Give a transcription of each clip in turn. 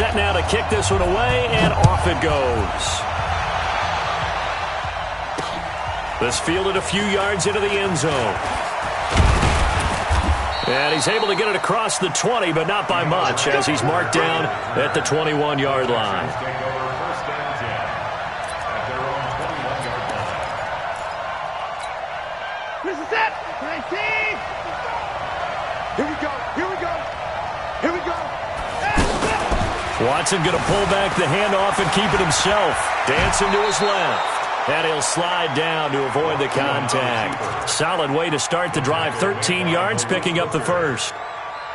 set now to kick this one away, and off it goes. This fielded a few yards into the end zone. And he's able to get it across the 20, but not by much, as he's marked down at the 21-yard line. This is it. 19. Here we go. Here we go. Here we go. Watson going to pull back the handoff and keep it himself. Dancing to his left. And he'll slide down to avoid the contact. Solid way to start the drive. 13 yards, picking up the first.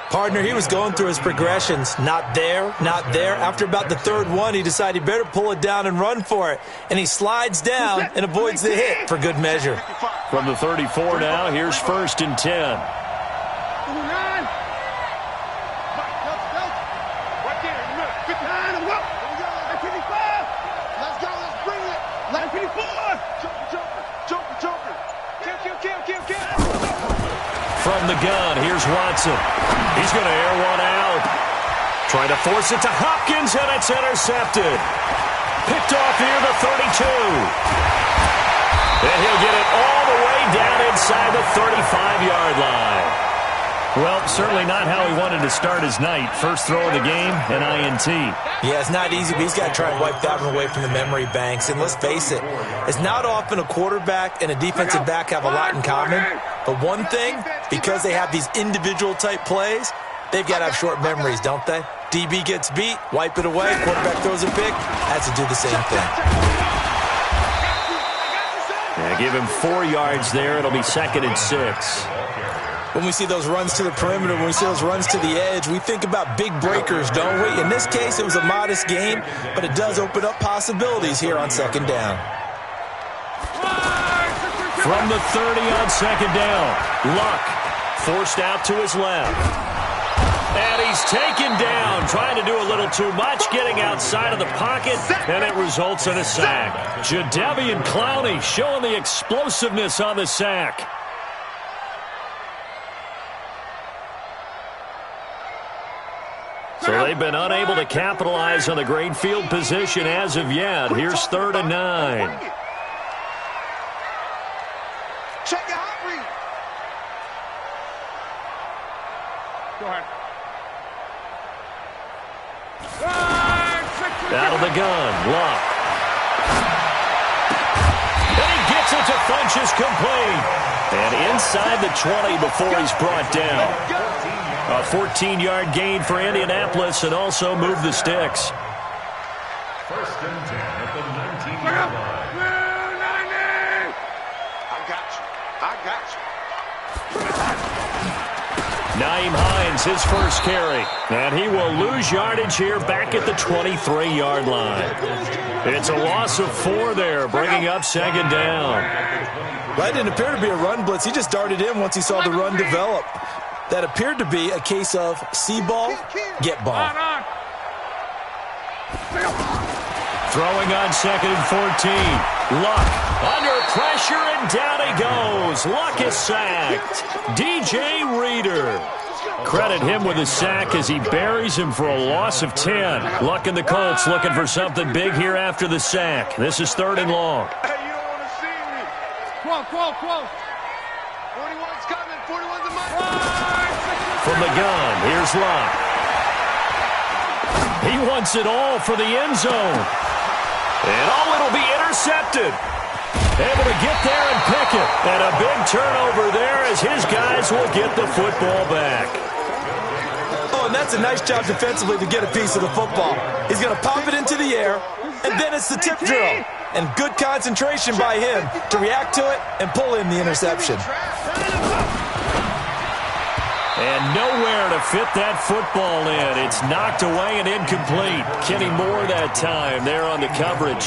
Partner, he was going through his progressions. Not there, not there. After about the third one, he decided he better pull it down and run for it. And he slides down and avoids the hit for good measure. From the 34 now, here's 1st and 10. From the gun, here's Watson. He's going to air one out. Trying to force it to Hopkins, and it's intercepted. Picked off near the 32. And he'll get it all the way down inside the 35-yard line. Well, certainly not how he wanted to start his night. First throw of the game, an INT. Yeah, it's not easy, but he's got to try and wipe that one away from the memory banks. And let's face it, it's not often a quarterback and a defensive back have a lot in common. But one thing, because they have these individual-type plays, they've got to have short memories, don't they? DB gets beat, wipe it away, quarterback throws a pick, has to do the same thing. Yeah, give him 4 yards there. It'll be 2nd and 6. When we see those runs to the perimeter, when we see those runs to the edge, we think about big breakers, don't we? In this case, it was a modest gain, but it does open up possibilities here on 2nd down. From the 30 on 2nd down, Luck forced out to his left. And he's taken down, trying to do a little too much, getting outside of the pocket, and it results in a sack. Jadeveon Clowney showing the explosiveness on the sack. So they've been unable to capitalize on the great field position as of yet. Here's 3rd and 9. Check your hot read. Go ahead. Out of the gun, Luck. And he gets it to Funchess complete. And inside the 20 before he's brought down. A 14-yard gain for Indianapolis and also move the sticks. 1st and 10 at the 19-yard line. I got you. Nyheim Hines, his first carry. And he will lose yardage here back at the 23-yard line. It's a loss of 4 there, bringing up 2nd down. Right, didn't appear to be a run blitz. He just darted in once he saw the run develop. That appeared to be a case of see ball, get ball. Throwing on 2nd and 14. Luck under pressure, and down he goes. Luck is sacked. DJ Reader. Credit him with a sack as he buries him for a loss of 10. Luck and the Colts looking for something big here after the sack. This is 3rd and long. Hey, you don't want to see me. Close. 41's coming. 41's in my... From the gun, here's Luck. He wants it all for the end zone. And it'll be intercepted. Able to get there and pick it. And a big turnover there as his guys will get the football back. Oh, and that's a nice job defensively to get a piece of the football. He's going to pop it into the air, and then it's the tip drill. And good concentration by him to react to it and pull in the interception. And nowhere to fit that football in. It's knocked away and incomplete. Kenny Moore that time there on the coverage.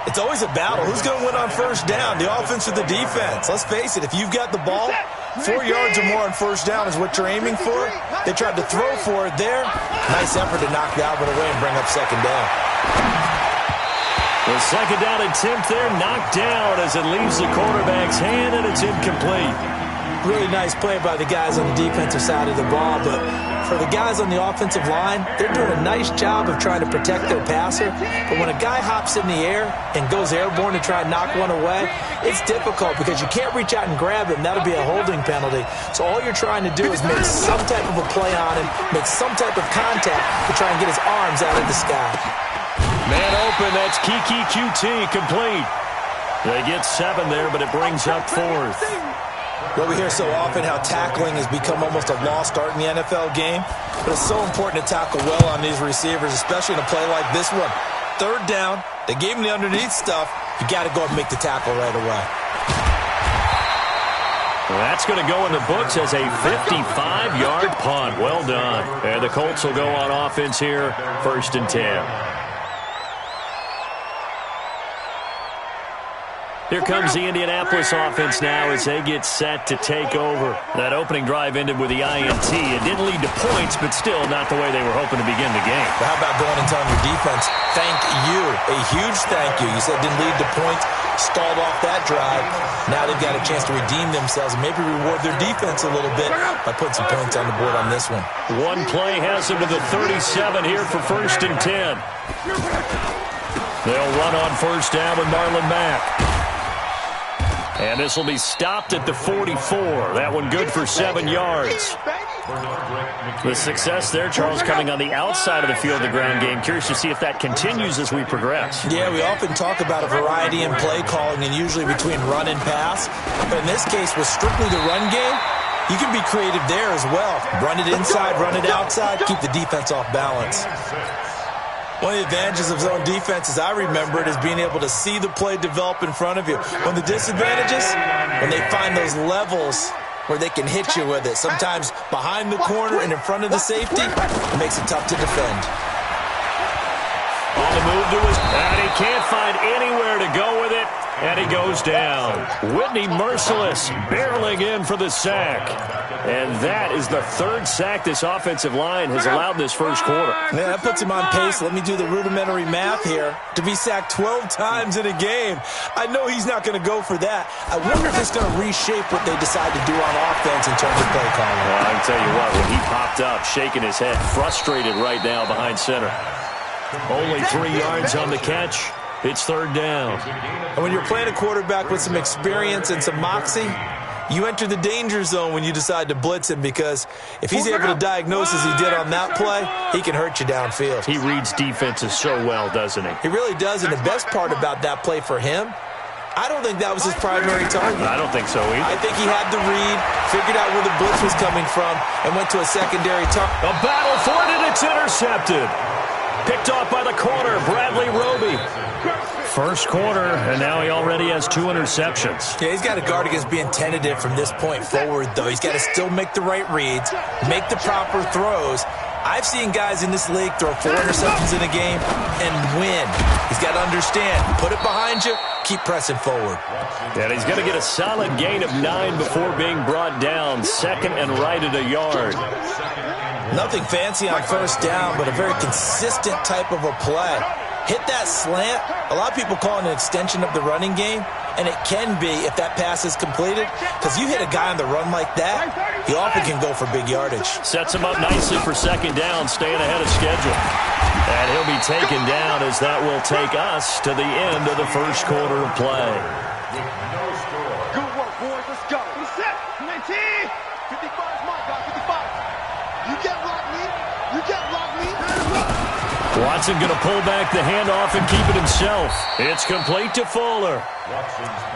It's always a battle. Who's going to win on 1st down, the offense or the defense? Let's face it, if you've got the ball, 4 yards or more on 1st down is what you're aiming for. They tried to throw for it there. Nice effort to knock that one away and bring up 2nd down. The 2nd down attempt there knocked down as it leaves the quarterback's hand, and it's incomplete. Really nice play by the guys on the defensive side of the ball, but for the guys on the offensive line, they're doing a nice job of trying to protect their passer. But when a guy hops in the air and goes airborne to try and knock one away, it's difficult because you can't reach out and grab him. That'll be a holding penalty. So all you're trying to do is make some type of a play on him, make some type of contact to try and get his arms out of the sky. Man open, that's Kiki QT complete. They get 7 there, but it brings up 4th. Well, we hear so often how tackling has become almost a lost art in the NFL game, but it's so important to tackle well on these receivers, especially in a play like this one. 3rd down, they gave him the underneath stuff. You got to go and make the tackle right away. That's going to go in the books as a 55-yard punt. Well done. And the Colts will go on offense here, 1st and 10. Here comes the Indianapolis offense now as they get set to take over. That opening drive ended with the INT. It didn't lead to points, but still not the way they were hoping to begin the game. But how about going and telling your defense, thank you, a huge thank you. You said it didn't lead to points, stalled off that drive. Now they've got a chance to redeem themselves and maybe reward their defense a little bit by putting some points on the board on this one. One play has them to the 37 here for 1st and 10. They'll run on 1st down with Marlon Mack. And this will be stopped at the 44. That one good for 7 yards. The success there, Charles, coming on the outside of the field, the ground game. Curious to see if that continues as we progress. Yeah, we often talk about a variety in play calling and usually between run and pass. But in this case, with strictly the run game, you can be creative there as well. Run it inside, run it outside, keep the defense off balance. One of the advantages of zone defense, as I remember it, is being able to see the play develop in front of you. One of the disadvantages, when they find those levels where they can hit you with it, sometimes behind the corner and in front of the safety, it makes it tough to defend. On the move to his, and he can't find anywhere to go with it, and he goes down. Whitney Merciless barreling in for the sack. And that is the 3rd sack this offensive line has allowed this 1st quarter. Yeah, that puts him on pace. Let me do the rudimentary math here. To be sacked 12 times in a game. I know he's not going to go for that. I wonder if it's going to reshape what they decide to do on offense in terms of play calling. Well, I can tell you what, when he popped up, shaking his head, frustrated right now behind center. Only 3 yards on the catch. It's 3rd down. And when you're playing a quarterback with some experience and some moxie, you enter the danger zone when you decide to blitz him, because if he's able to diagnose as he did on that play, he can hurt you downfield. He reads defenses so well, doesn't he? He really does, and the best part about that play for him, I don't think that was his primary target. I don't think so either. I think he had the read, figured out where the blitz was coming from, and went to a secondary target. A battle for it, and it's intercepted. Picked off by the corner, Bradley Roby. 1st quarter, and now he already has 2 interceptions. Yeah, he's got to guard against being tentative from this point forward, though. He's got to still make the right reads, make the proper throws. I've seen guys in this league throw 4 interceptions in a game and win. He's got to understand, put it behind you, keep pressing forward. And he's going to get a solid gain of 9 before being brought down. 2nd and right at a yard. Nothing fancy on 1st down, but a very consistent type of a play. Hit that slant. A lot of people call it an extension of the running game, and it can be if that pass is completed, because you hit a guy on the run like that, he often can go for big yardage. Sets him up nicely for 2nd down, staying ahead of schedule. And he'll be taken down as that will take us to the end of the 1st quarter of play. Good work, boys. Let's go. Reset. 19. 55 is my guy. 55. You get block me. You get block me. Watson going to pull back the handoff and keep it himself. It's complete to Fuller.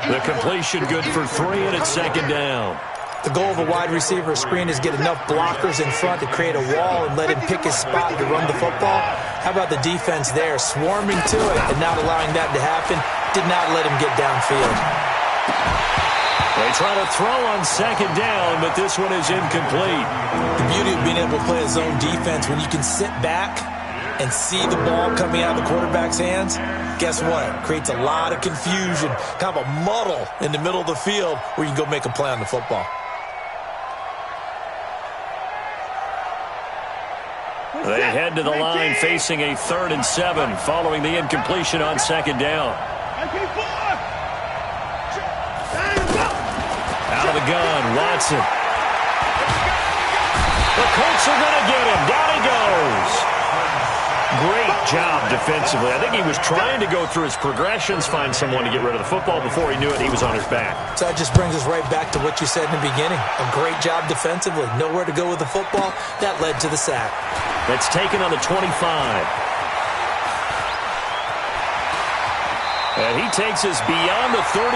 The completion good for 3, and it's 2nd down. The goal of a wide receiver screen is get enough blockers in front to create a wall and let him pick his spot to run the football. How about the defense there, swarming to it and not allowing that to happen? Did not let him get downfield. They try to throw on 2nd down, but this one is incomplete. The beauty of being able to play a zone defense, when you can sit back and see the ball coming out of the quarterback's hands, guess what? Creates a lot of confusion, kind of a muddle in the middle of the field where you can go make a play on the football. They head to the line facing a 3rd and 7 following the incompletion on 2nd down. Out of the gun, Watson. The Colts are going to get him. Down he goes. Great job defensively. I think he was trying to go through his progressions, find someone to get rid of the football. Before he knew it, he was on his back. So that just brings us right back to what you said in the beginning. A great job defensively. Nowhere to go with the football. That led to the sack. That's taken on the 25. And he takes us beyond the 35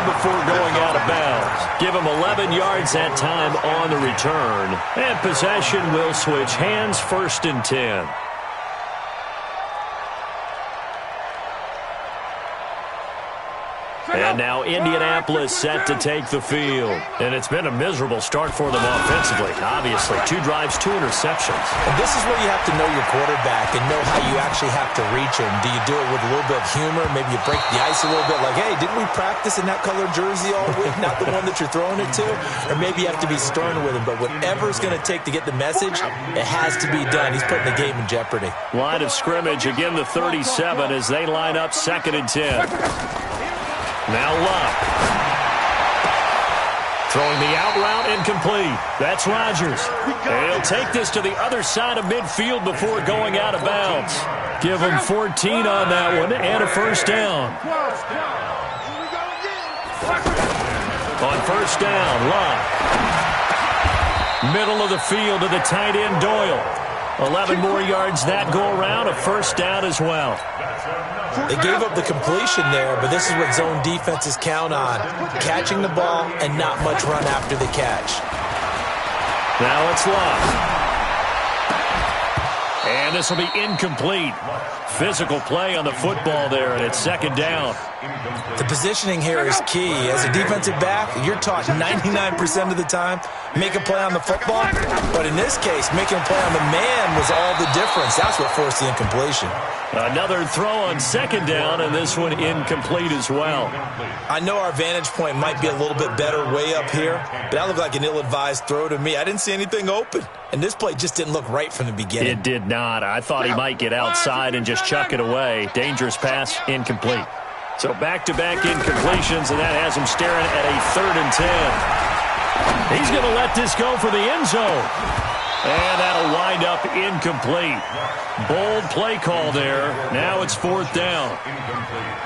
before going out of bounds. Give him 11 yards that time on the return. And possession will switch hands, 1st and 10. And now Indianapolis set to take the field. And it's been a miserable start for them offensively. Obviously, 2 drives, 2 interceptions. And this is where you have to know your quarterback and know how you actually have to reach him. Do you do it with a little bit of humor? Maybe you break the ice a little bit like, hey, didn't we practice in that color jersey all week? Not the one that you're throwing it to? Or maybe you have to be stern with him. But whatever it's going to take to get the message, it has to be done. He's putting the game in jeopardy. Line of scrimmage, again the 37 as they line up 2nd and 10. Now Luck. Throwing the out route incomplete. That's Rodgers. And he'll take this to the other side of midfield before going out of bounds. Give him 14 on that one and a 1st down. On 1st down, Luck. Middle of the field to the tight end, Doyle. 11 more yards that go around, a 1st down as well. They gave up the completion there, but this is what zone defenses count on. Catching the ball and not much run after the catch. Now it's Luck. And this will be incomplete. Physical play on the football there, and it's 2nd down. The positioning here is key. As a defensive back, you're taught 99% of the time, make a play on the football. But in this case, making a play on the man was all the difference. That's what forced the incompletion. Another throw on 2nd down, and this one incomplete as well. I know our vantage point might be a little bit better way up here, but that looked like an ill-advised throw to me. I didn't see anything open, and this play just didn't look right from the beginning. It did not. I thought he might get outside and just chuck it away. Dangerous pass, incomplete. So back-to-back incompletions, and that has him staring at a 3rd and 10. He's going to let this go for the end zone. And that'll wind up incomplete. Bold play call there. Now it's 4th down.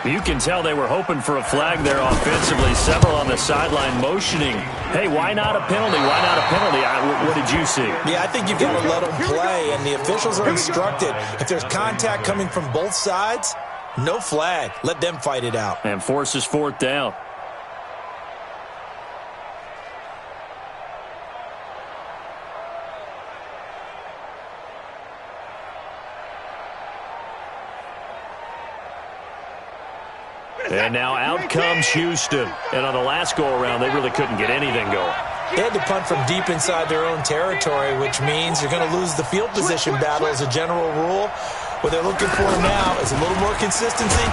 You can tell they were hoping for a flag there offensively. Several on the sideline motioning. Hey, why not a penalty? Why not a penalty? What did you see? Yeah, I think you've got to let them play, and the officials are instructed. If there's contact coming from both sides, no flag. Let them fight it out. And forces 4th down. And now out comes Houston. And on the last go-around, they really couldn't get anything going. They had to punt from deep inside their own territory, which means you're going to lose the field position battle as a general rule. What they're looking for now is a little more consistency,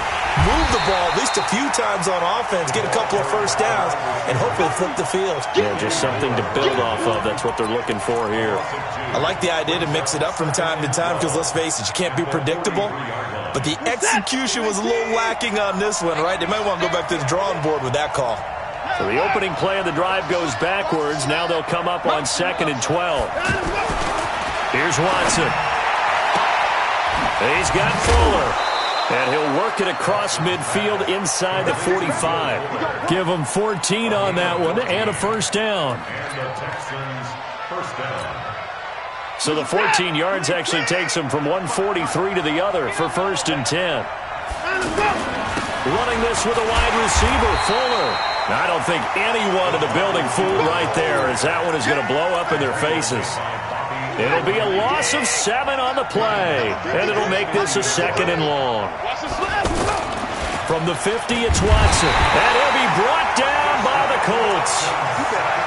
move the ball at least a few times on offense, get a couple of 1st downs, and hopefully flip the field. Yeah, just something to build off of. That's what they're looking for here. I like the idea to mix it up from time to time because, let's face it, you can't be predictable. But the execution was a little lacking on this one, right? They might want to go back to the drawing board with that call. So the opening play of the drive goes backwards. Now they'll come up on 2nd and 12. Here's Watson. He's got Fuller. And he'll work it across midfield inside the 45. Give him 14 on that one and a 1st down. So the 14 yards actually takes him from 143 to the other for 1st and 10. Running this with a wide receiver, Fuller. I don't think anyone in the building fooled right there, as that one is going to blow up in their faces. It'll be a loss of 7 on the play, and it'll make this a 2nd and long. From the 50, it's Watson, and he'll be brought down by the Colts.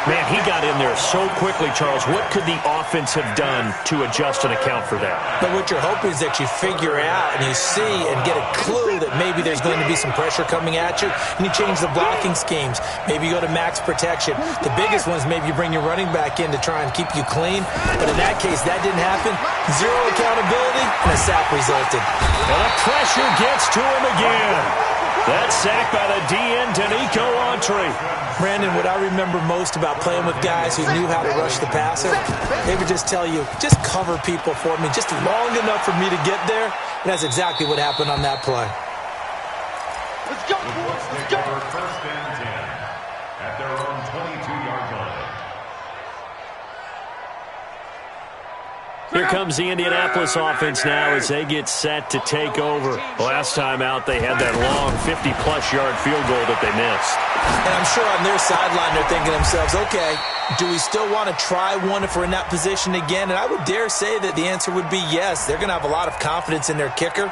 Man, he got in there so quickly, Charles. What could the offense have done to adjust and account for that? But what you're hoping is that you figure out and you see and get a clue that maybe there's going to be some pressure coming at you, and you change the blocking schemes. Maybe you go to max protection. The biggest one is maybe you bring your running back in to try and keep you clean. But in that case, that didn't happen. Zero accountability, and a sack resulted. And the pressure gets to him again. That sack by the DN, Danico Autry. Brandon, what I remember most about playing with guys who knew how to rush the passer, they would just tell you, just cover people for me, just long enough for me to get there. And that's exactly what happened on that play. Let's go, boys. Let's go. First and 10 at their own 22-yard line. Here comes the Indianapolis offense now as they get set to take over. Last time out, they had that long 50-plus yard field goal that they missed. And I'm sure on their sideline they're thinking to themselves, okay, do we still want to try one if we're in that position again? And I would dare say that the answer would be yes. They're going to have a lot of confidence in their kicker.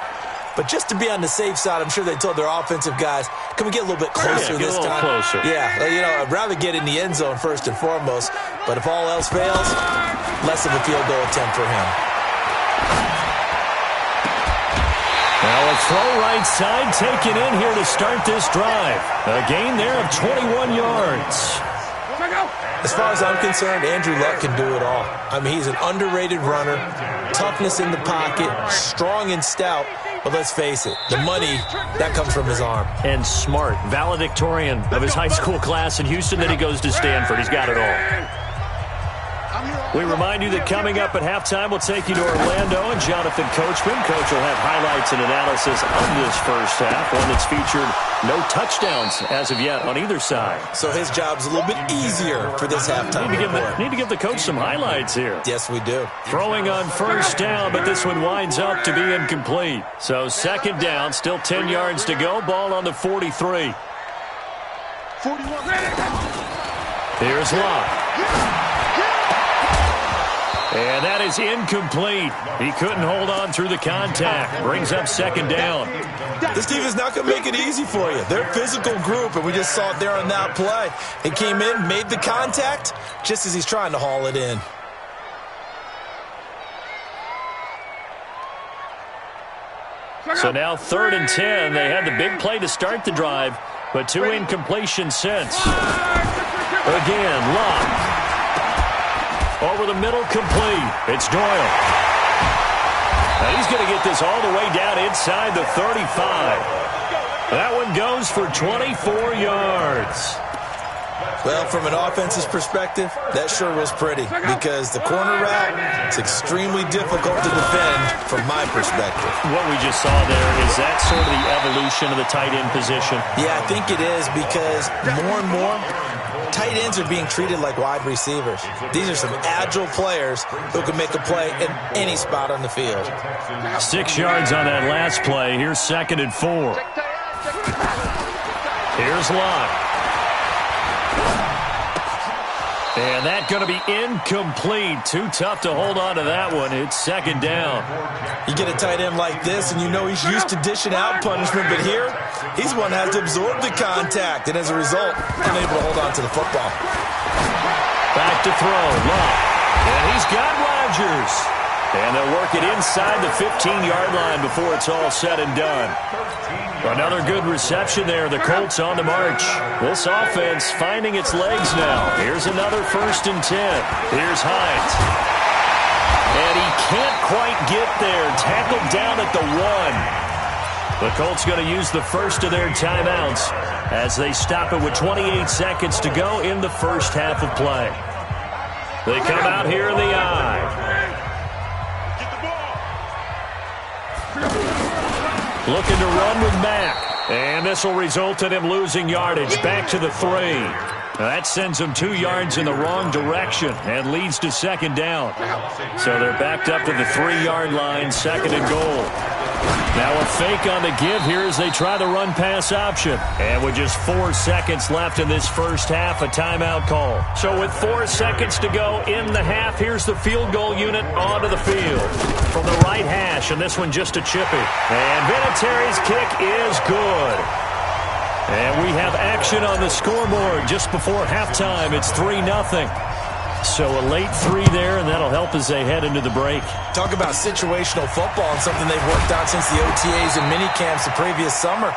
But just to be on the safe side, I'm sure they told their offensive guys, can we get a little bit closer this time? Closer. Yeah, I'd rather get in the end zone first and foremost. But if all else fails, less of a field goal attempt for him. Now a throw right side taken in here to start this drive. A gain there of 21 yards. As far as I'm concerned, Andrew Luck can do it all. I mean, he's an underrated runner, toughness in the pocket, strong and stout. But let's face it, the money, that comes from his arm. And smart, valedictorian of his high school class in Houston. Then he goes to Stanford. He's got it all. We remind you that coming up at halftime, we'll take you to Orlando and Jonathan Coachman. Coach will have highlights and analysis of this first half, one that's featured no touchdowns as of yet on either side. So his job's a little bit easier for this halftime. Need to give the coach some highlights here. Yes, we do. Throwing on first down, but this one winds up to be incomplete. So second down, still 10 yards to go. Ball on the 43. 41. Here's Locke. And that is incomplete. He couldn't hold on through the contact. Brings up second down. This team is not going to make it easy for you. They're a physical group, and we just saw it there on that play. He came in, made the contact, just as he's trying to haul it in. So now 3rd and 10. They had the big play to start the drive, but 2 incompletions since. Again, Locke. Over the middle, complete. It's Doyle. Now he's going to get this all the way down inside the 35. That one goes for 24 yards. Well, from an offense's perspective, that sure was pretty because the corner route is extremely difficult to defend from my perspective. What we just saw there, is that sort of the evolution of the tight end position? Yeah, I think it is because more and more, tight ends are being treated like wide receivers. These are some agile players who can make a play in any spot on the field. 6 yards on that last play. Here's 2nd and 4. Here's Locke. And that's going to be incomplete. Too tough to hold on to that one. It's 2nd down. You get a tight end like this, and you know he's used to dishing out punishment, but here, he's the one that has to absorb the contact, and as a result, unable to hold on to the football. Back to throw. Locke. And he's got Rodgers. And they'll work it inside the 15-yard line before it's all said and done. Another good reception there. The Colts on the march. This offense finding its legs now. Here's another 1st and 10. Here's Hines. And he can't quite get there. Tackled down at the 1. The Colts going to use the first of their timeouts as they stop it with 28 seconds to go in the first half of play. They come out here in the I. Looking to run with Mack. And this will result in him losing yardage. Back to the 3. That sends him 2 yards in the wrong direction and leads to 2nd down. So they're backed up to the 3-yard line, 2nd and goal. Now a fake on the give here as they try the run-pass option. And with just 4 seconds left in this first half, a timeout call. So with 4 seconds to go in the half, here's the field goal unit onto the field. From the right hash, and this one just a chippy. And Vinatieri's kick is good. And we have action on the scoreboard just before halftime. It's 3-0. So a late 3 there, and that'll help as they head into the break. Talk about situational football and something they've worked on since the OTAs and minicamps the previous summer.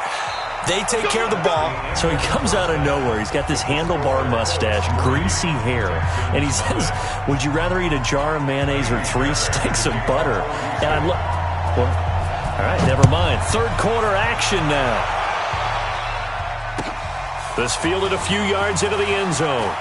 They take care of the ball. So he comes out of nowhere. He's got this handlebar mustache, greasy hair, and he says, would you rather eat a jar of mayonnaise or 3 sticks of butter? And I look, well, all right, never mind. 3rd quarter action now. This fielded a few yards into the end zone.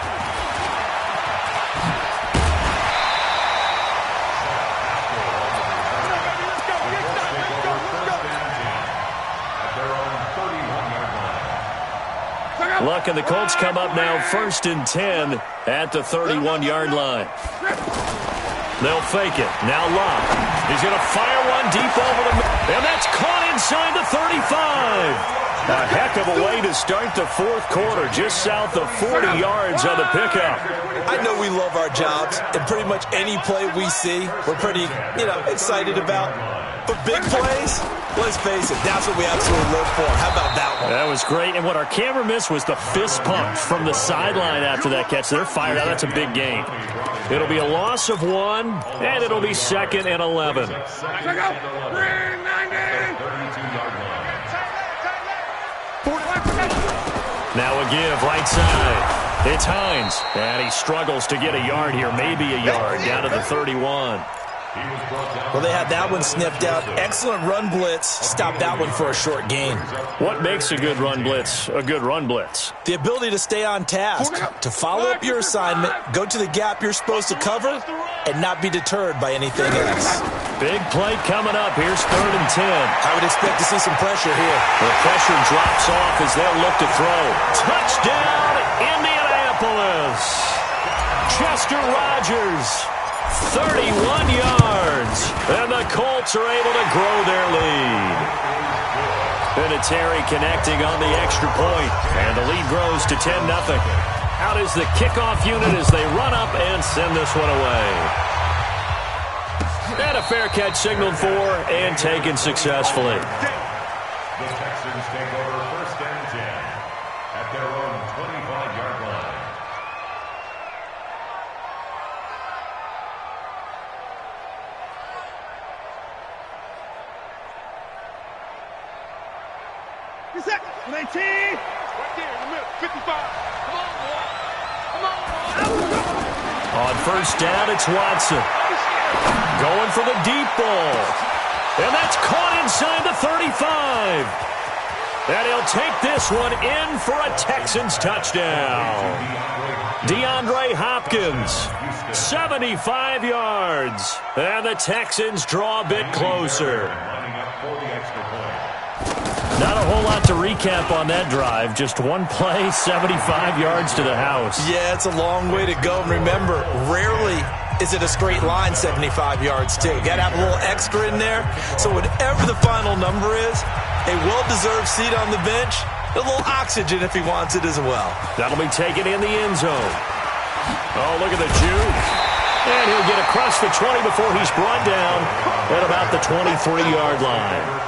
Luck and the Colts come up now 1st and 10 at the 31-yard line. They'll fake it. Now Luck. He's going to fire one deep over the middle. And that's caught inside the 35. A heck of a way to start the fourth quarter, just south of 40 yards on the pickup. I know we love our jobs, and pretty much any play we see, we're pretty, excited about. But big plays, let's face it, that's what we absolutely live for. How about that one? That was great, and what our camera missed was the fist pump from the sideline after that catch. They're fired out. That's a big gain. It'll be a loss of 1, and it'll be 2nd and 11. Now a give, right side. It's Hines, and he struggles to get a yard here, maybe a yard, down to the 31. Well, they had that one sniffed out. Excellent run blitz. Stop that one for a short gain. What makes a good run blitz a good run blitz? The ability to stay on task, to follow up your assignment, go to the gap you're supposed to cover, and not be deterred by anything else. Big play coming up. Here's 3rd and 10. I would expect to see some pressure here. The pressure drops off as they'll look to throw. Touchdown, Indianapolis. Chester Rogers. 31 yards, and the Colts are able to grow their lead. Vinatieri connecting on the extra point, and the lead grows to 10-0. Out is the kickoff unit as they run up and send this one away. And a fair catch signaled for and taken successfully. The Texans take over 1st and 10 at their own 25-yard line. He's at 19. Right there in the middle. 55. Come on, boy. Come on. On 1st down, it's Watson. Going for the deep ball. And that's caught inside the 35. And he'll take this one in for a Texans touchdown. DeAndre Hopkins, 75 yards. And the Texans draw a bit closer. Not a whole lot to recap on that drive. Just one play, 75 yards to the house. Yeah, it's a long way to go. And remember, rarely is it a straight line 75 yards, too. Got to have a little extra in there. So whatever the final number is, a well-deserved seat on the bench, a little oxygen if he wants it as well. That'll be taken in the end zone. Oh, look at the juke. And he'll get across the 20 before he's brought down at about the 23-yard line.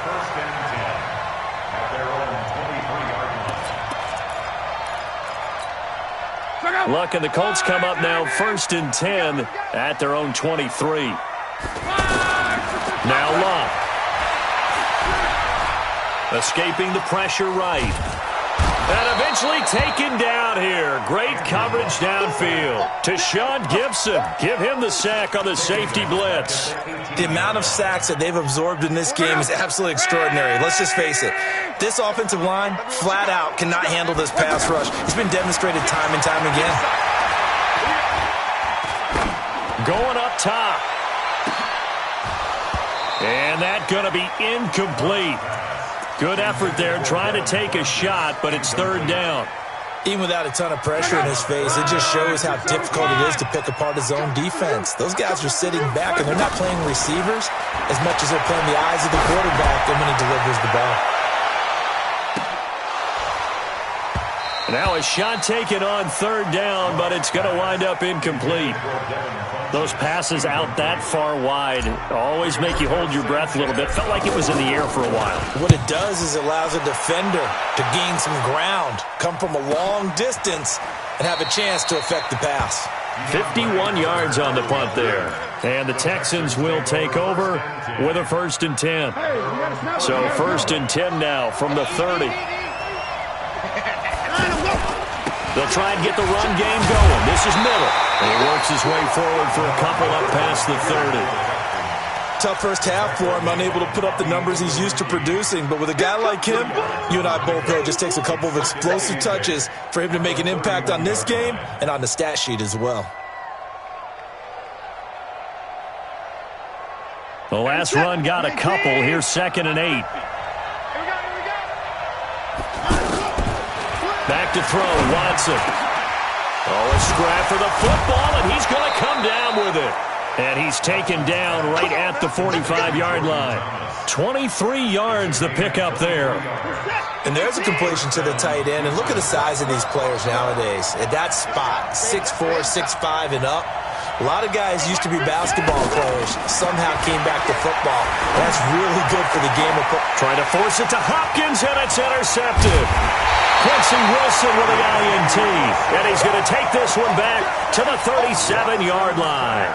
Luck and the Colts come up now 1st and 10 at their own 23. Now Luck. Escaping the pressure right. And eventually taken down here. Great coverage downfield. To Sean Gibson. Give him the sack on the safety blitz. The amount of sacks that they've absorbed in this game is absolutely extraordinary. Let's just face it. This offensive line, flat out, cannot handle this pass rush. It's been demonstrated time and time again. Going up top. And that's going to be incomplete. Good effort there, trying to take a shot, but it's 3rd down. Even without a ton of pressure in his face, it just shows how difficult it is to pick apart his own defense. Those guys are sitting back, and they're not playing receivers as much as they're playing the eyes of the quarterback and when he delivers the ball. Now a shot taken on 3rd down, but it's going to wind up incomplete. Those passes out that far wide always make you hold your breath a little bit. Felt like it was in the air for a while. What it does is it allows a defender to gain some ground, come from a long distance, and have a chance to affect the pass. 51 yards on the punt there. And the Texans will take over with a 1st and 10. So 1st and 10 now from the 30. They'll try and get the run game going. This is Miller. And he works his way forward for a couple up past the 30. Tough first half for him, unable to put up the numbers he's used to producing. But with a guy like him, you and I both know it just takes a couple of explosive touches for him to make an impact on this game and on the stat sheet as well. The last run got a couple. Here's 2nd and 8. Back to throw, Watson. Oh, a scrap for the football, and he's going to come down with it. And he's taken down right at the 45-yard line. 23 yards the pickup there. And there's a completion to the tight end. And look at the size of these players nowadays. At that spot, 6'4", 6'5", and up. A lot of guys used to be basketball players. Somehow came back to football. That's really good for the game of football. Trying to force it to Hopkins, and it's intercepted. Quincy Wilson with the INT. And he's going to take this one back to the 37-yard line.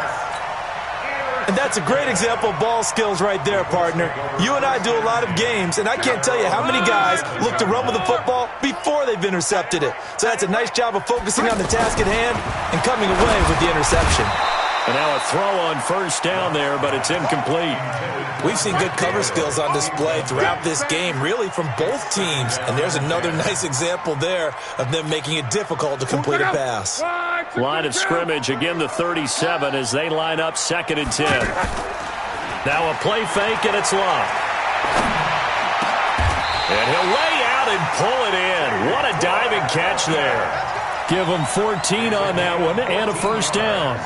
And that's a great example of ball skills right there, partner. You and I do a lot of games, and I can't tell you how many guys look to run with the football before they've intercepted it. So that's a nice job of focusing on the task at hand and coming away with the interception. And now a throw on first down there, but it's incomplete. We've seen good cover skills on display throughout this game, really from both teams. And there's another nice example there of them making it difficult to complete a pass. Line of scrimmage, again the 37 as they line up 2nd and 10. Now a play fake, and it's Luck. And he'll lay out and pull it in. What a diving catch there. Give him 14 on that one and a first down.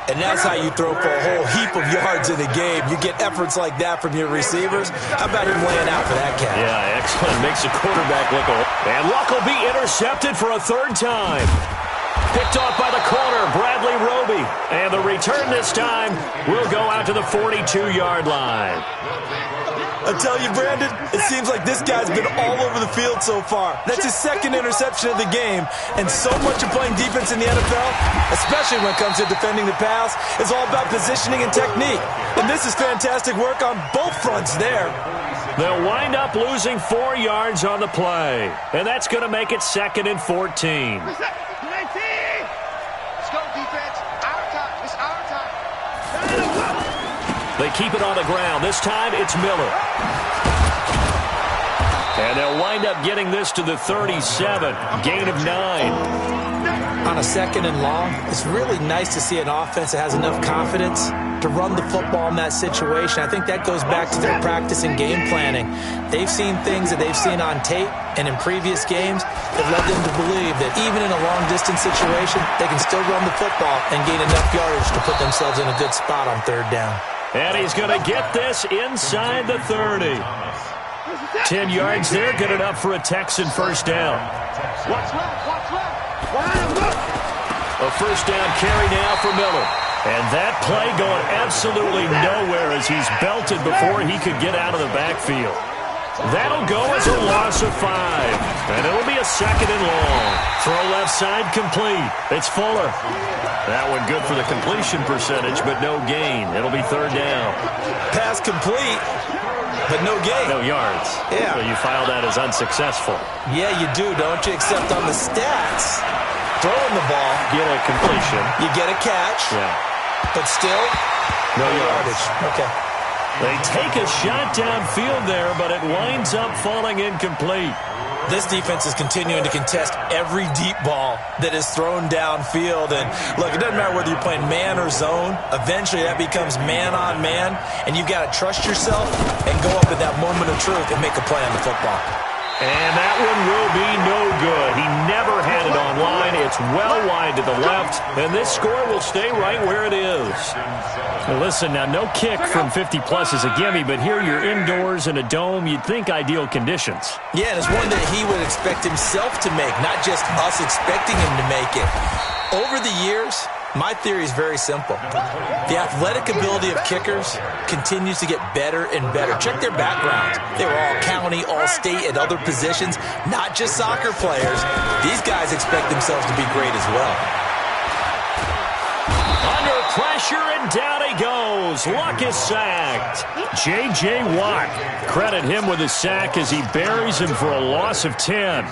And that's how you throw for a whole heap of yards in a game. You get efforts like that from your receivers. How about him laying out for that catch? Yeah, excellent. Makes the quarterback look old. And Luck will be intercepted for a 3rd time. Picked off by the corner, Bradley Roby. And the return this time will go out to the 42-yard line. I tell you, Brandon, it seems like this guy's been all over the field so far. That's his 2nd interception of the game. And so much of playing defense in the NFL, especially when it comes to defending the pass, is all about positioning and technique. And this is fantastic work on both fronts there. They'll wind up losing 4 yards on the play. And that's going to make it 2nd and 14. Let's go, defense. Our time. It's our time. They keep it on the ground. This time it's Miller. And they'll wind up getting this to the 37. Gain of 9. On a 2nd and long, it's really nice to see an offense that has enough confidence to run the football in that situation. I think that goes back to their practice and game planning. They've seen things that they've seen on tape and in previous games that led them to believe that even in a long-distance situation, they can still run the football and gain enough yardage to put themselves in a good spot on 3rd down. And he's going to get this inside the 30. 10 yards there, good enough for a Texan first down. Watch left. A first down carry now for Miller. And that play going absolutely nowhere as he's belted before he could get out of the backfield. That'll go as a loss of 5. And it'll be a 2nd and long. Throw left side complete. It's Fuller. That one good for the completion percentage, but no gain. It'll be 3rd down. Pass complete, but no gain. No yards. Yeah. So you file that as unsuccessful. Yeah, you do, don't you? Except on the stats. Throwing the ball. Get a completion. You get a catch. Yeah. But still, no yardage. Okay. They take a shot downfield there, but it winds up falling incomplete. This defense is continuing to contest every deep ball that is thrown downfield. And look, it doesn't matter whether you're playing man or zone. Eventually that becomes man on man, and you've got to trust yourself and go up at that moment of truth and make a play on the football. And that one will be no good. He never had it on line. It's well wide to the left, and this score will stay right where it is. Well, listen, now no kick from 50-plus is a gimme, but here you're indoors in a dome. You'd think ideal conditions. Yeah, and it's one that he would expect himself to make, not just us expecting him to make it. Over the years, my theory is very simple. The athletic ability of kickers continues to get better and better. Check their backgrounds. They were all county, all state at other positions, not just soccer players. These guys expect themselves to be great as well. Under pressure, and down he goes. Luck is sacked. J.J. Watt. Credit him with his sack as he buries him for a loss of 10.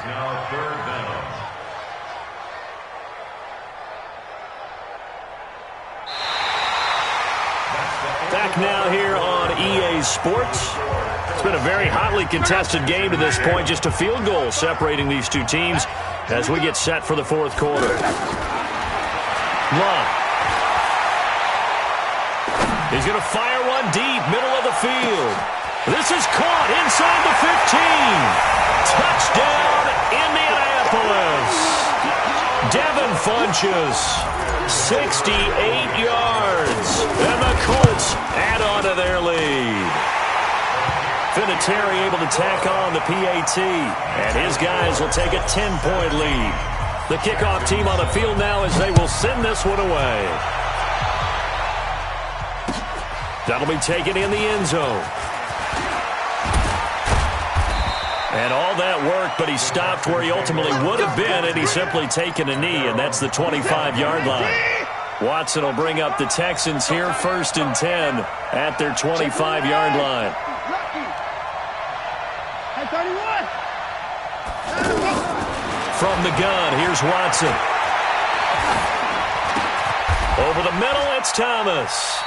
Back now here on EA Sports. It's been a very hotly contested game to this point. Just a field goal separating these two teams as we get set for the fourth quarter. Luck. He's going to fire one deep, middle of the field. This is caught inside the 15. Touchdown, Indianapolis. Devin Funchess, 68 yards. And the Colts add on to their lead. Vinatieri able to tack on the PAT. And his guys will take a 10-point lead. The kickoff team on the field now as they will send this one away. That'll be taken in the end zone. And all that work, but he stopped where he ultimately would have been, and he's simply taken a knee, and that's the 25-yard line. Watson will bring up the Texans here, 1st and 10 at their 25-yard line. From the gun, here's Watson. Over the middle, it's Thomas.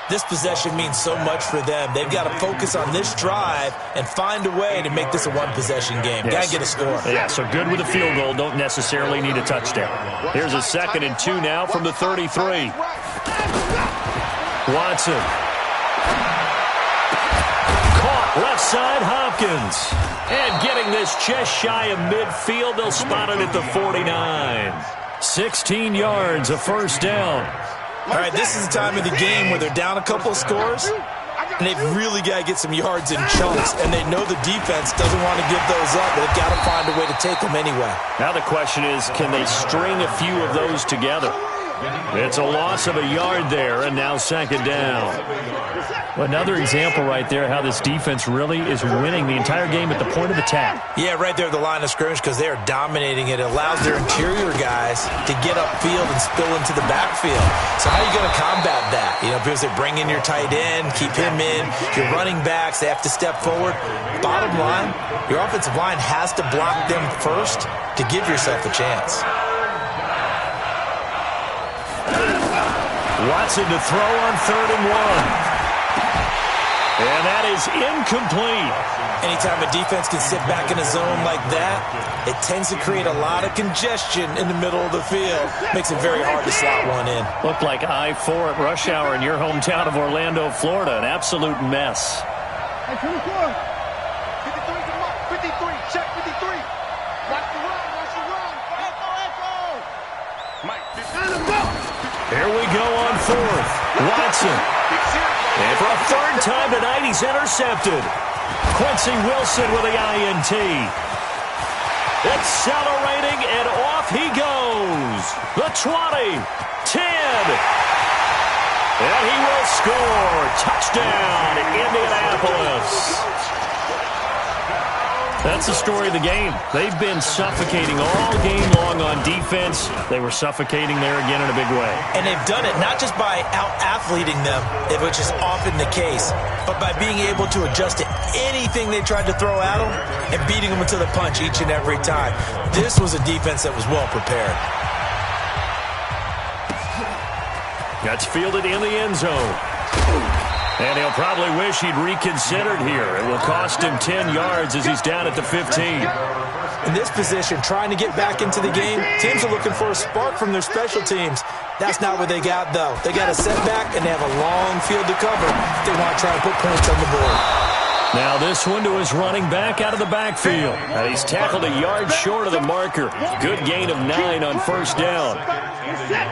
This possession means so much for them. They've got to focus on this drive and find a way to make this a one-possession game. Yes. Got to get a score. Yeah, so good with a field goal. Don't necessarily need a touchdown. Here's a 2nd and 2 now from the 33. Watson. Caught left side, Hopkins. And getting this just shy of midfield. They'll spot it at the 49. 16 yards, a first down. All right, this is the time of the game where they're down a couple of scores, and they've really got to get some yards in chunks, and they know the defense doesn't want to give those up, but they've got to find a way to take them anyway. Now the question is, can they string a few of those together? It's a loss of a yard there, and now 2nd down. Well, another example right there how this defense really is winning the entire game at the point of attack. Yeah, right there at the line of scrimmage because they are dominating it. It allows their interior guys to get upfield and spill into the backfield. So how are you going to combat that? You know, because they bring in your tight end, keep him in. Your running backs, they have to step forward. Bottom line, your offensive line has to block them first to give yourself a chance. Watson to throw on 3rd and 1. And that is incomplete. Anytime a defense can sit back in a zone like that, it tends to create a lot of congestion in the middle of the field. Makes it very hard to slot one in. Looked like I-4 at rush hour in your hometown of Orlando, Florida. An absolute mess. 53, check 53. Watch the run, watch the run. Echo. Mike, Here we go on 4th. Watson. And for a 3rd time tonight, he's intercepted. Quincy Wilson with the INT. Accelerating, and off he goes. The 20, 10. And he will score. Touchdown, Indianapolis. That's the story of the game. They've been suffocating all game long on defense. They were suffocating there again in a big way. And they've done it not just by out-athleting them, which is often the case, but by being able to adjust to anything they tried to throw at them and beating them to the punch each and every time. This was a defense that was well prepared. That's fielded in the end zone. And he'll probably wish he'd reconsidered here. It will cost him 10 yards as he's down at the 15. In this position, trying to get back into the game, teams are looking for a spark from their special teams. That's not what they got, though. They got a setback, and they have a long field to cover if they want to try and put points on the board. Now this one to his running back out of the backfield. And he's tackled a yard short of the marker. Good gain of 9 on 1st down.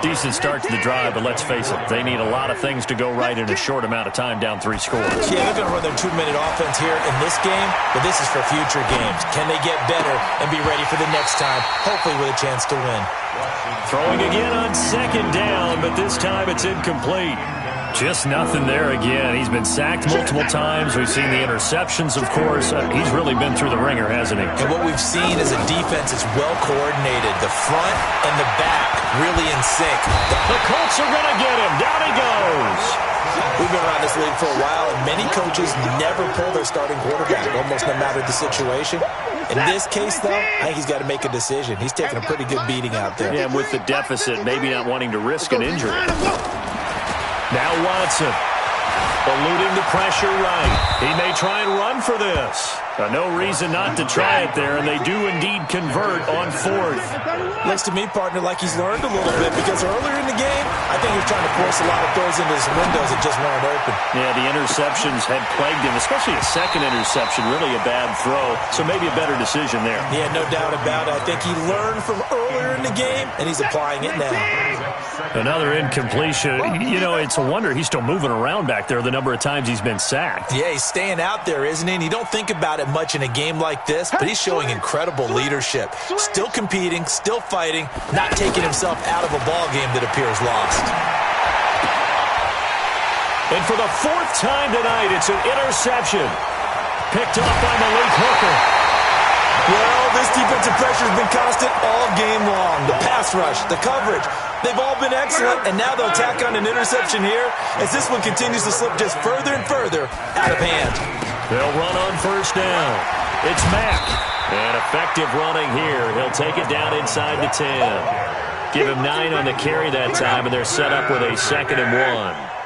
Decent start to the drive, but let's face it, they need a lot of things to go right in a short amount of time, down 3 scores. Yeah, they're going to run their 2-minute offense here in this game, but this is for future games. Can they get better and be ready for the next time, hopefully with a chance to win? Throwing again on 2nd down, but this time it's incomplete. Just nothing there again. He's been sacked multiple times. We've seen the interceptions, of course. He's really been through the ringer, hasn't he? And what we've seen is a defense that's well coordinated. The front and the back really in sync. The Colts are going to get him. Down he goes. We've been around this league for a while, and many coaches never pull their starting quarterback, almost no matter the situation. In this case, though, I think he's got to make a decision. He's taking a pretty good beating out there. Yeah, with the deficit, maybe not wanting to risk an injury. Now Watson. Eluding the pressure right. He may try and run for this. No reason not to try it there, and they do indeed convert on fourth. Looks to me, partner, like he's learned a little bit, because earlier in the game, I think he was trying to force a lot of throws into his windows that just weren't open. Yeah, the interceptions had plagued him, especially a second interception, really a bad throw, so maybe a better decision there. Yeah, no doubt about it. I think he learned from earlier in the game, and he's applying it now. Another incompletion. You know, it's a wonder he's still moving around back there the number of times he's been sacked. Yeah, he's staying out there, isn't he? And you don't think about it much in a game like this, but he's showing incredible leadership. Still competing, still fighting, not taking himself out of a ball game that appears lost. And for the fourth time tonight, it's an interception. Picked off by Malik Hooker. Well, this defensive pressure has been constant all game long. The pass rush, the coverage, they've all been excellent, and now they'll tack on an interception here as this one continues to slip just further and further out of hand. They'll run on first down. It's Mack. And effective running here. He'll take it down inside the 10. Give him 9 on the carry that time, and they're set up with a 2nd and 1.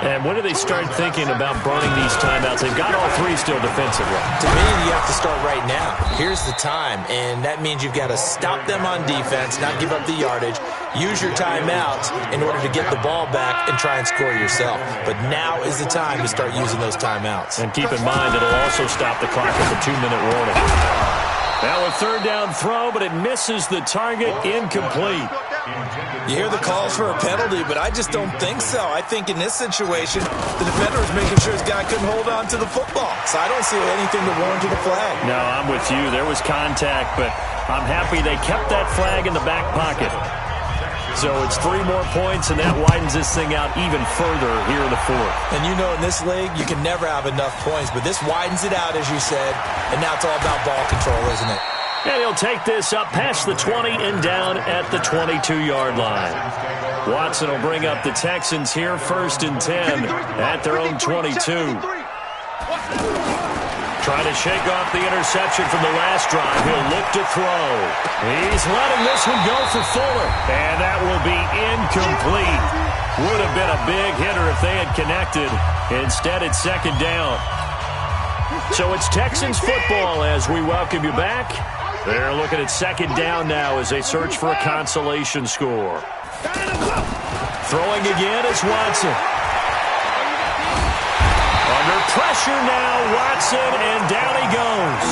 And when do they start thinking about burning these timeouts? They've got all 3 still defensively. To me, you have to start right now. Here's the time, and that means you've got to stop them on defense, not give up the yardage, use your timeouts in order to get the ball back and try and score yourself. But now is the time to start using those timeouts. And keep in mind, it'll also stop the clock at the 2-minute warning. Now a 3rd down throw, but it misses the target, incomplete. You hear the calls for a penalty, but I just don't think so. I think in this situation, the defender was making sure his guy couldn't hold on to the football. So I don't see anything to warrant the flag. No, I'm with you. There was contact, but I'm happy they kept that flag in the back pocket. So it's 3 more points, and that widens this thing out even further here in the 4th. And you know in this league, you can never have enough points, but this widens it out, as you said, and now it's all about ball control, isn't it? And he'll take this up past the 20 and down at the 22-yard line. Watson will bring up the Texans here 1st and 10 at their own 22. Trying to shake off the interception from the last drive. He'll look to throw. He's letting this one go for Fuller. And that will be incomplete. Would have been a big hitter if they had connected. Instead, it's 2nd down. So it's Texans football as we welcome you back. They're looking at 2nd down now as they search for a consolation score. Throwing again is Watson. Under pressure now, Watson, and down he goes.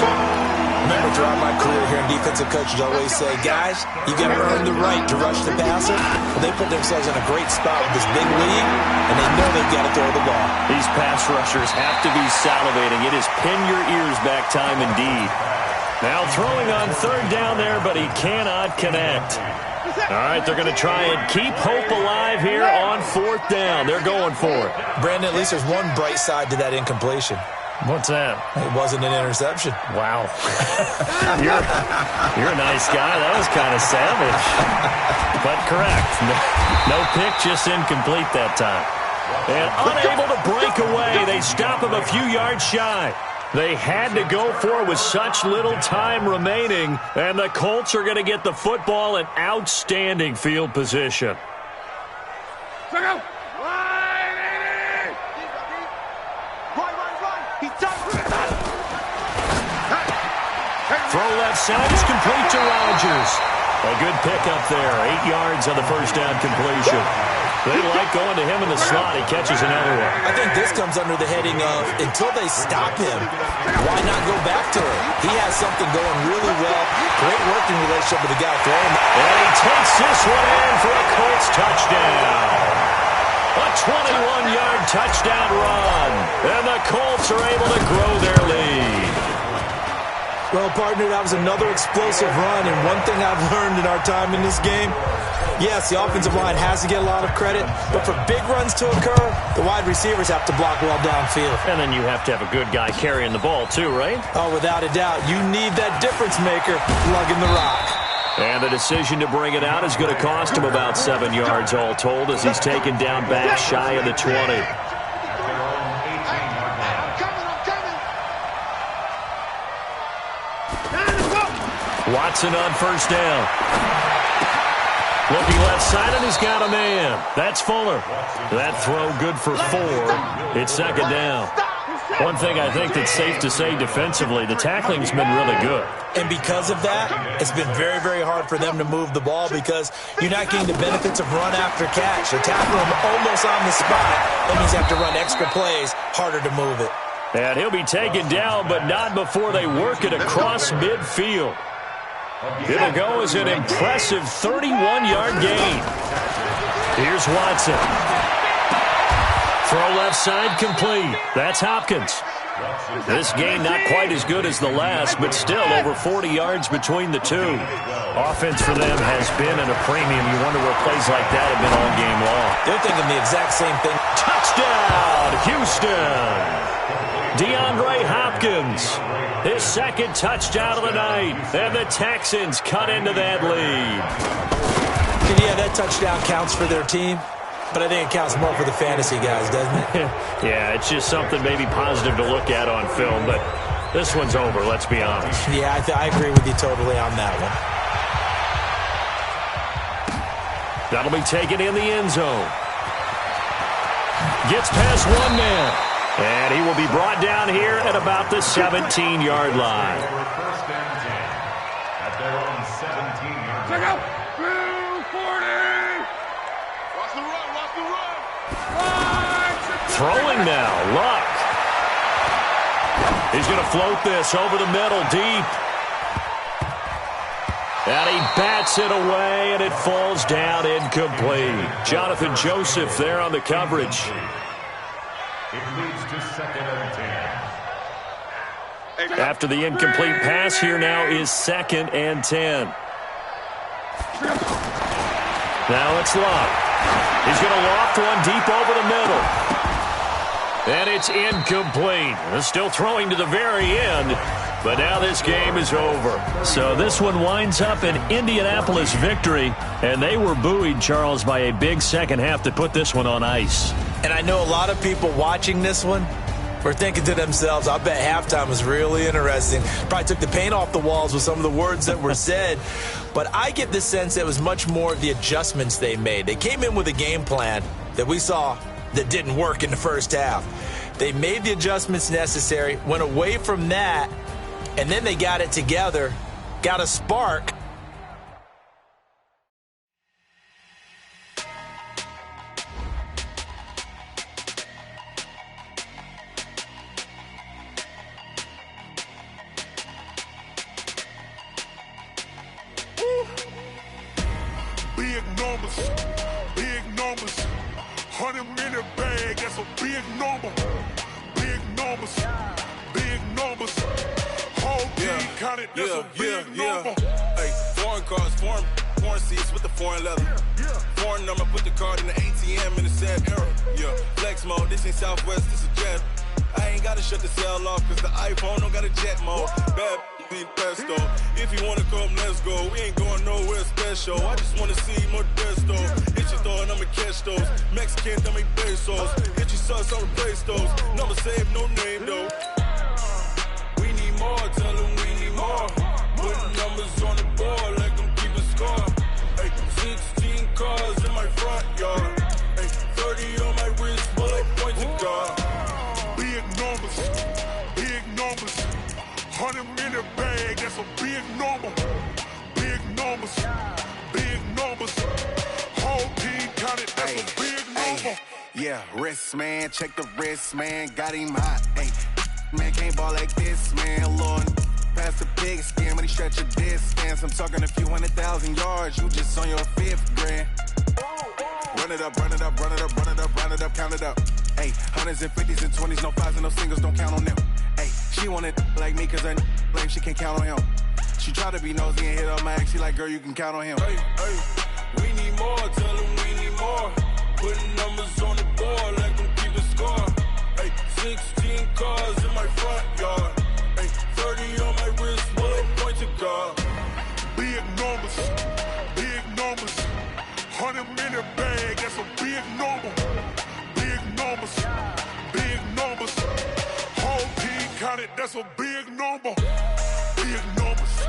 Remember, throughout my career here in defensive coaches always say, guys, you got to earn the right to rush the passer. Well, they put themselves in a great spot with this big lead, and they know they've got to throw the ball. These pass rushers have to be salivating. It is pin your ears back time indeed. Now throwing on 3rd down there, but he cannot connect. All right, they're going to try and keep hope alive here on 4th down. They're going for it. Brandon, at least there's one bright side to that incompletion. What's that? It wasn't an interception. Wow. You're a nice guy. That was kind of savage. But correct. No pick, just incomplete that time. And unable to break away. They stop him a few yards shy. They had to go for it with such little time remaining, and the Colts are going to get the football in outstanding field position. Throw left side is complete to Rodgers. A good pickup there, 8 yards on the 1st down completion. They like going to him in the slot. He catches another one. I think this comes under the heading of, until they stop him, why not go back to it? He has something going really well. Great working relationship with the guy throwing. And he takes this one in for a Colts touchdown. A 21-yard touchdown run. And the Colts are able to grow their lead. Well, partner, that was another explosive run, and one thing I've learned in our time in this game, yes, the offensive line has to get a lot of credit, but for big runs to occur, the wide receivers have to block well downfield. And then you have to have a good guy carrying the ball too, right? Oh, without a doubt. You need that difference maker lugging the rock. And the decision to bring it out is going to cost him about 7 yards all told as he's taken down back shy of the 20. Watson on 1st down. Looking left side, and he's got a man. That's Fuller. That throw good for 4. It's second down. One thing I think that's safe to say defensively, the tackling's been really good. And because of that, it's been very, very hard for them to move the ball because you're not getting the benefits of run after catch. They're tackling him almost on the spot. That means you have to run extra plays, harder to move it. And he'll be taken down, but not before they work it across midfield. It'll go as an impressive 31-yard gain. Here's Watson. Throw left side complete. That's Hopkins. This game not quite as good as the last, but still over 40 yards between the two. Offense for them has been at a premium. You wonder where plays like that have been all game long. They're thinking the exact same thing. Touchdown, Houston! DeAndre Hopkins, his second touchdown of the night, and the Texans cut into that lead. Yeah, that touchdown counts for their team, but I think it counts more for the fantasy guys, doesn't it? Yeah, it's just something maybe positive to look at on film, but this one's over, let's be honest. Yeah, I agree with you totally on that one. That'll be taken in the end zone. Gets past one man. And he will be brought down here at about the 17-yard line. First and 10 at their own 17-yard line. Check out. 240. Watch the run. Watch the run. Throwing now. Luck. He's going to float this over the middle deep. And he bats it away, and it falls down incomplete. Jonathan Joseph there on the coverage. It leads to second and 10. After the incomplete pass, here now is second and 10. Now it's Luck. He's going to loft one deep over the middle. And it's incomplete. They're still throwing to the very end, but now this game is over. So this one winds up an Indianapolis victory, and they were buoyed, Charles, by a big second half to put this one on ice. And I know a lot of people watching this one were thinking to themselves, I bet halftime was really interesting. Probably took the paint off the walls with some of the words that were said. But I get the sense it was much more of the adjustments they made. They came in with a game plan that we saw that didn't work in the first half. They made the adjustments necessary, went away from that, and then they got it together, got a spark. Big numbers, 100-minute bag, that's a big number. Big numbers, whole team counted, that's a big number. Hey, foreign cars, foreign seats with the foreign leather. Foreign number, put the card in the ATM in the sad era. Yeah, flex mode, this ain't Southwest, this a jet. I ain't gotta shut the cell off, cause the iPhone don't got a jet mode. Bad ain't pesto. If you wanna come, let's go. We ain't going nowhere special. I just wanna see Modesto. Hit your thought, I'ma catch those. Mexican, dummy pesos. Hit your sus, I'll replace those. Number saved, no name though. We need more, tell them we need more. Putting numbers on the board like I'm keeping score. Hey, 16 cars in my front yard. Hey, 30 on my wrist, bullet point to God. Big numbers, 100-minute bag, that's a big number. Big numbers, whole team counted, that's a big number. Yeah, wrist man, check the wrist man, got him hot. Hey, man can't ball like this, man. Lord, pass the pig skin, but he stretch a distance. I'm talking a few 100,000 yards, you just on your 5th grand. Run it up, count it up. Hey, hundreds and 50s and 20s, no 5s and no singles, don't count on them. Hey, she want it like me, cause her blame, she can't count on him. She try to be nosy and hit up my ex, she like, girl, you can count on him. Hey, we need more, tell them we need more. Putting numbers on the board like I'm keeping score. Hey, 16 cars in my front yard. Hey, 30 on my wrist, bullet point to God. Big numbers, 100-minute bag, that's a big number. Big numbers, whole team counted, that's a big number. Big numbers,